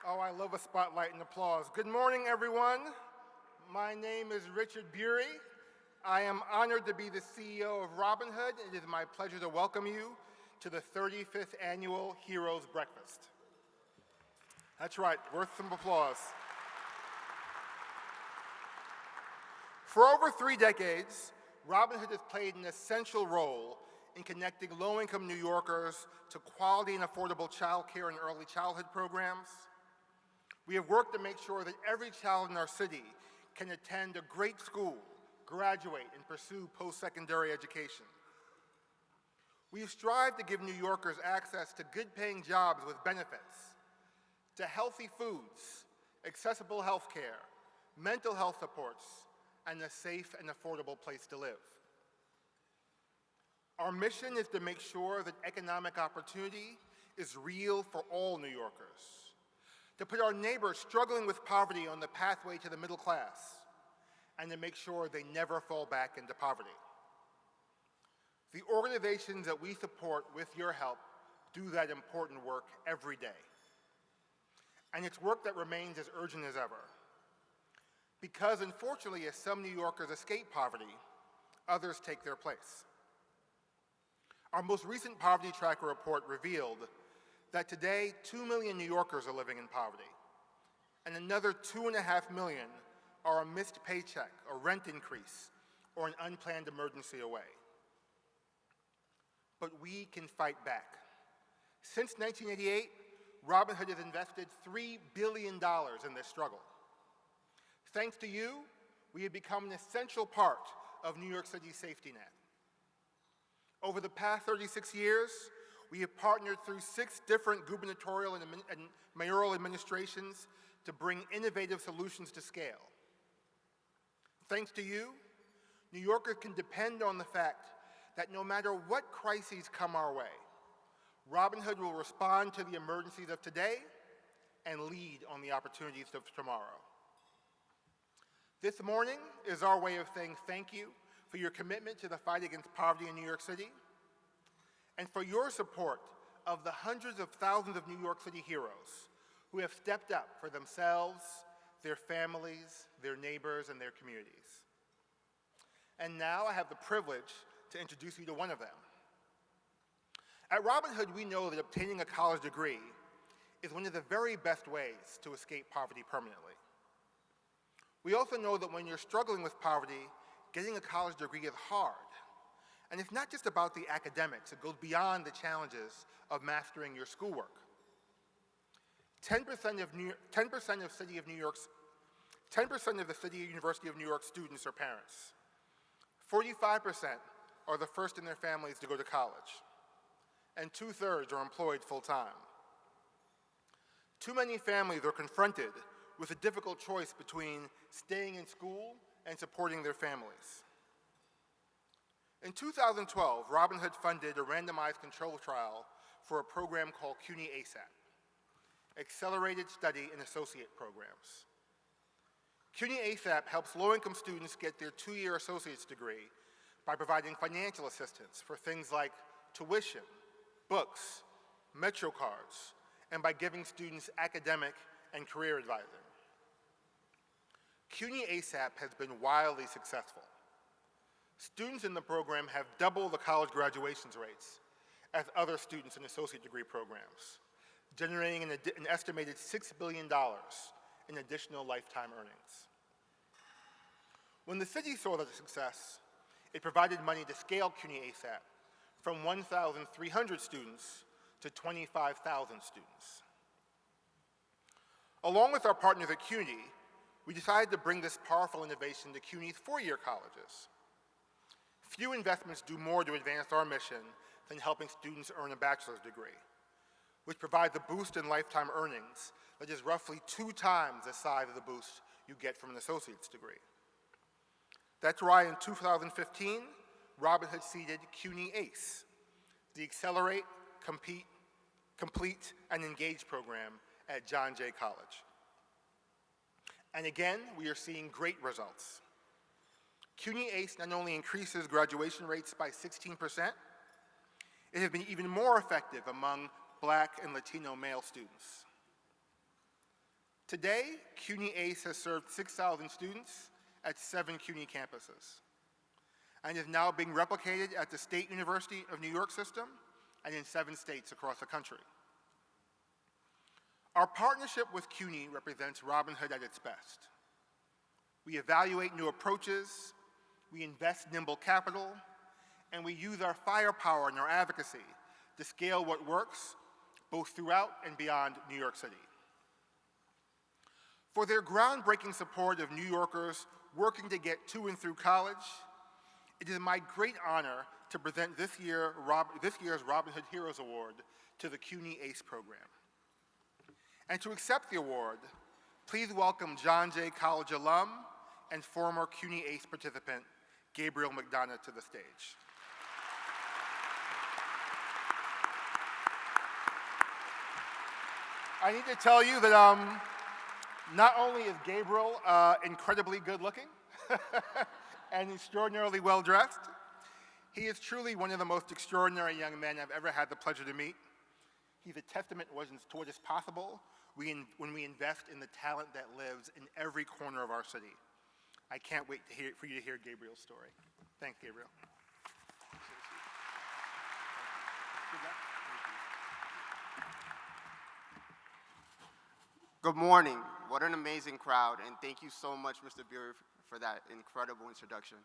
Oh, I love a spotlight and applause. Good morning, everyone. My name is Richard Bury. I am honored to be the CEO of Robin Hood. It is my pleasure to welcome you to the 35th Annual Heroes Breakfast. That's right, worth some applause. For over 3 decades, Robin Hood has played an essential role in connecting low-income New Yorkers to quality and affordable child care and early childhood programs. We have worked to make sure that every child in our city can attend a great school, graduate, and pursue post-secondary education. We have strived to give New Yorkers access to good-paying jobs with benefits, to healthy foods, accessible health care, mental health supports, and a safe and affordable place to live. Our mission is to make sure that economic opportunity is real for all New Yorkers, to put our neighbors struggling with poverty on the pathway to the middle class, and to make sure they never fall back into poverty. The organizations that we support with your help do that important work every day. And it's work that remains as urgent as ever. Because unfortunately, as some New Yorkers escape poverty, others take their place. Our most recent Poverty Tracker report revealed that today 2 million New Yorkers are living in poverty, and another 2.5 million are a missed paycheck, a rent increase, or an unplanned emergency away. But we can fight back. Since 1988, Robin Hood has invested $3 billion in this struggle. Thanks to you, we have become an essential part of New York City's safety net. Over the past 36 years, we have partnered through 6 different gubernatorial and mayoral administrations to bring innovative solutions to scale. Thanks to you, New Yorkers can depend on the fact that no matter what crises come our way, Robin Hood will respond to the emergencies of today and lead on the opportunities of tomorrow. This morning is our way of saying thank you for your commitment to the fight against poverty in New York City, and for your support of the hundreds of thousands of New York City heroes who have stepped up for themselves, their families, their neighbors, and their communities. And now I have the privilege to introduce you to one of them. At Robin Hood, we know that obtaining a college degree is one of the very best ways to escape poverty permanently. We also know that when you're struggling with poverty, getting a college degree is hard. And it's not just about the academics, it goes beyond the challenges of mastering your schoolwork. 10% of the City of University of New York students are parents. 45% are the first in their families to go to college. And 2/3 are employed full-time. Too many families are confronted with a difficult choice between staying in school and supporting their families. In 2012, Robin Hood funded a randomized control trial for a program called CUNY ACE, Accelerated Study and Associate Programs. CUNY ACE helps low-income students get their 2-year associate's degree by providing financial assistance for things like tuition, books, Metro cards, and by giving students academic and career advising. CUNY ACE has been wildly successful. Students in the program have double the college graduation rates as other students in associate degree programs, generating an estimated $6 billion in additional lifetime earnings. When the city saw the success, it provided money to scale CUNY ACE from 1,300 students to 25,000 students. Along with our partners at CUNY, we decided to bring this powerful innovation to CUNY's 4-year colleges. Few investments do more to advance our mission than helping students earn a bachelor's degree, which provides a boost in lifetime earnings that is roughly 2 times the size of the boost you get from an associate's degree. That's why in 2015, Robin Hood seeded CUNY ACE, the Accelerate, Complete, and Engage program at John Jay College. And again, we are seeing great results. CUNY ACE not only increases graduation rates by 16%, it has been even more effective among Black and Latino male students. Today, CUNY ACE has served 6,000 students at 7 CUNY campuses and is now being replicated at the State University of New York system and in 7 states across the country. Our partnership with CUNY represents Robin Hood at its best. We evaluate new approaches, we invest nimble capital, and we use our firepower and our advocacy to scale what works both throughout and beyond New York City. For their groundbreaking support of New Yorkers working to get to and through college, it is my great honor to present this year's Robin Hood Heroes Award to the CUNY ACE program. And to accept the award, please welcome John Jay College alum and former CUNY ACE participant, Gabriel MacDonna, to the stage. I need to tell you that not only is Gabriel incredibly good looking and extraordinarily well dressed, he is truly one of the most extraordinary young men I've ever had the pleasure to meet. He's a testament to what is possible when we invest in the talent that lives in every corner of our city. I can't wait for you to hear Gabriel's story. Thanks, Gabriel. Good morning. What an amazing crowd, and thank you so much, Mr. Buer, for that incredible introduction.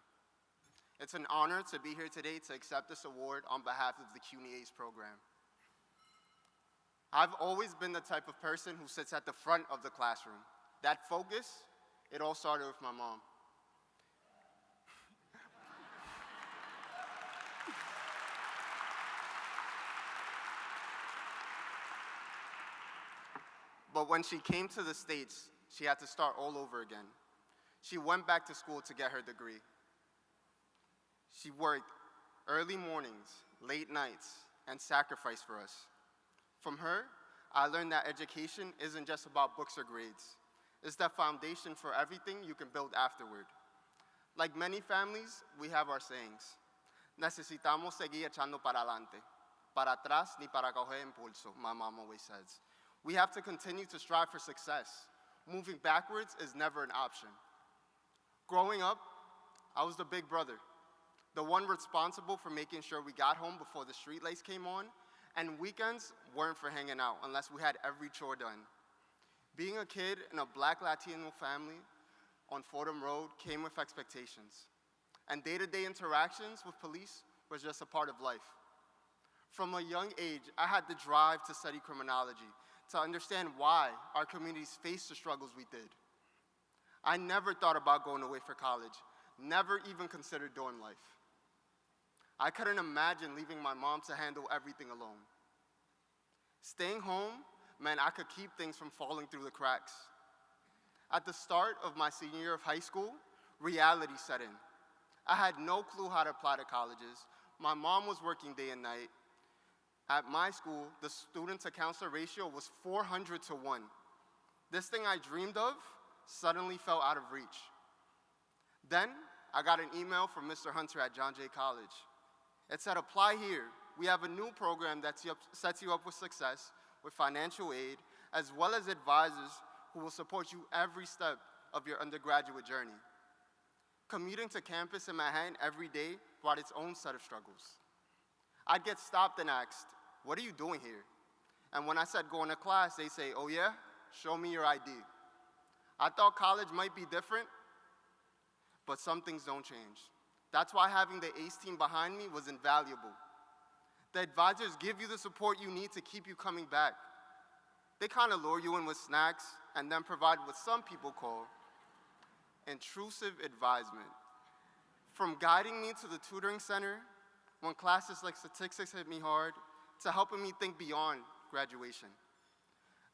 It's an honor to be here today to accept this award on behalf of the CUNY ACE program. I've always been the type of person who sits at the front of the classroom. That focus, it all started with my mom. But when she came to the States, she had to start all over again. She went back to school to get her degree. She worked early mornings, late nights, and sacrificed for us. From her, I learned that education isn't just about books or grades. It's the foundation for everything you can build afterward. Like many families, we have our sayings. Necesitamos seguir echando para adelante. Para atrás ni para coger impulso, my mom always says. We have to continue to strive for success. Moving backwards is never an option. Growing up, I was the big brother, the one responsible for making sure we got home before the streetlights came on, and weekends weren't for hanging out unless we had every chore done. Being a kid in a Black Latino family on Fordham Road came with expectations, and day-to-day interactions with police was just a part of life. From a young age, I had the drive to study criminology, to understand why our communities faced the struggles we did. I never thought about going away for college, never even considered dorm life. I couldn't imagine leaving my mom to handle everything alone. Staying home meant I could keep things from falling through the cracks. At the start of my senior year of high school, reality set in. I had no clue how to apply to colleges. My mom was working day and night. At my school, the student-to-counselor ratio was 400 to 1. This thing I dreamed of suddenly fell out of reach. Then, I got an email from Mr. Hunter at John Jay College. It said, apply here. We have a new program that sets you up with success, with financial aid, as well as advisors who will support you every step of your undergraduate journey. Commuting to campus in Manhattan every day brought its own set of struggles. I'd get stopped and asked, what are you doing here? And when I said going to class, they say, oh yeah? Show me your ID. I thought college might be different, but some things don't change. That's why having the ACE team behind me was invaluable. The advisors give you the support you need to keep you coming back. They kind of lure you in with snacks and then provide what some people call intrusive advisement. From guiding me to the tutoring center, when classes like statistics hit me hard, to helping me think beyond graduation.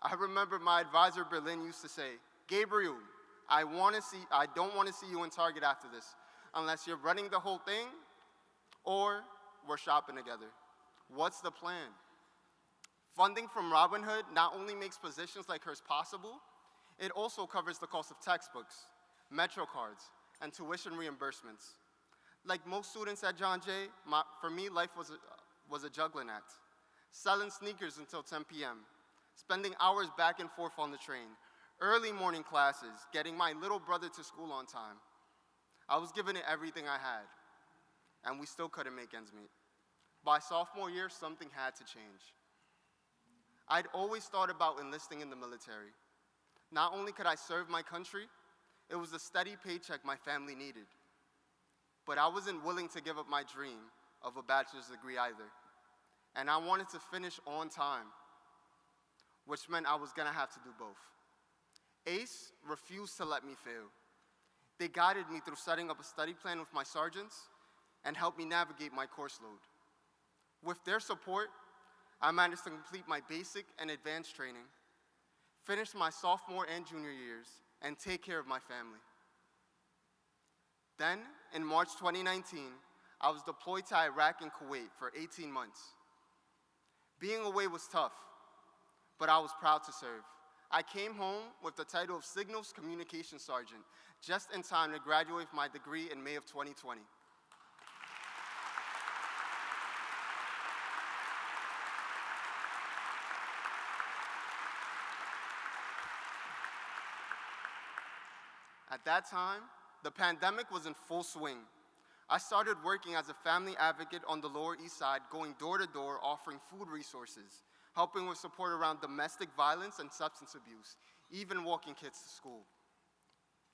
I remember my advisor, Berlin, used to say, Gabriel, I don't want to see you in Target after this, unless you're running the whole thing or we're shopping together. What's the plan? Funding from Robin Hood not only makes positions like hers possible, it also covers the cost of textbooks, Metro cards, and tuition reimbursements. Like most students at John Jay, for me, life was a juggling act. Selling sneakers until 10 p.m., spending hours back and forth on the train, early morning classes, getting my little brother to school on time. I was giving it everything I had, and we still couldn't make ends meet. By sophomore year, something had to change. I'd always thought about enlisting in the military. Not only could I serve my country, it was a steady paycheck my family needed. But I wasn't willing to give up my dream of a bachelor's degree either. And I wanted to finish on time, which meant I was gonna have to do both. ACE refused to let me fail. They guided me through setting up a study plan with my sergeants and helped me navigate my course load. With their support, I managed to complete my basic and advanced training, finish my sophomore and junior years, and take care of my family. Then, in March 2019, I was deployed to Iraq and Kuwait for 18 months. Being away was tough, but I was proud to serve. I came home with the title of Signals Communication Sergeant, just in time to graduate with my degree in May of 2020. At that time, the pandemic was in full swing. I started working as a family advocate on the Lower East Side, going door to door, offering food resources, helping with support around domestic violence and substance abuse, even walking kids to school.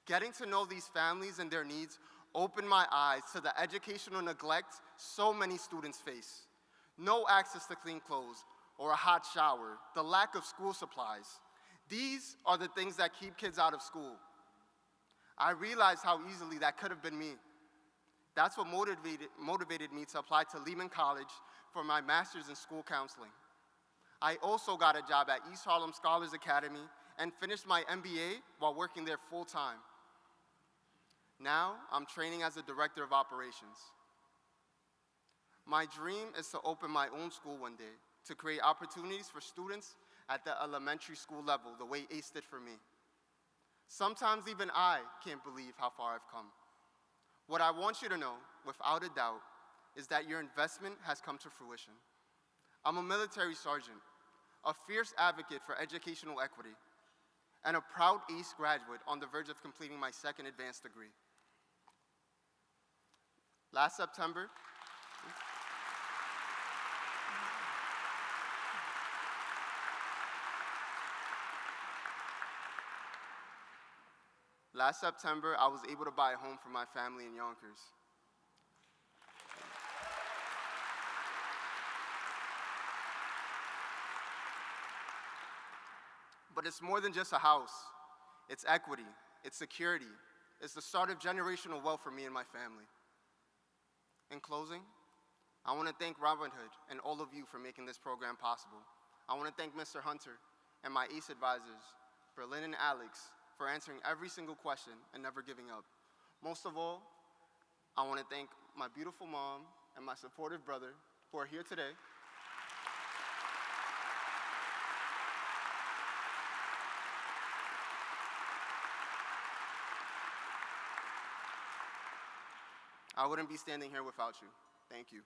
Getting to know these families and their needs opened my eyes to the educational neglect so many students face. No access to clean clothes or a hot shower, the lack of school supplies. These are the things that keep kids out of school. I realized how easily that could have been me. That's what motivated me to apply to Lehman College for my master's in school counseling. I also got a job at East Harlem Scholars Academy and finished my MBA while working there full time. Now, I'm training as a director of operations. My dream is to open my own school one day to create opportunities for students at the elementary school level, the way ACE did for me. Sometimes even I can't believe how far I've come. What I want you to know, without a doubt, is that your investment has come to fruition. I'm a military sergeant, a fierce advocate for educational equity, and a proud ACE graduate on the verge of completing my second advanced degree. Last September, I was able to buy a home for my family in Yonkers. But it's more than just a house. It's equity, it's security, it's the start of generational wealth for me and my family. In closing, I want to thank Robin Hood and all of you for making this program possible. I want to thank Mr. Hunter and my ACE advisors, Berlin and Alex, for answering every single question and never giving up. Most of all, I want to thank my beautiful mom and my supportive brother who are here today. I wouldn't be standing here without you. Thank you.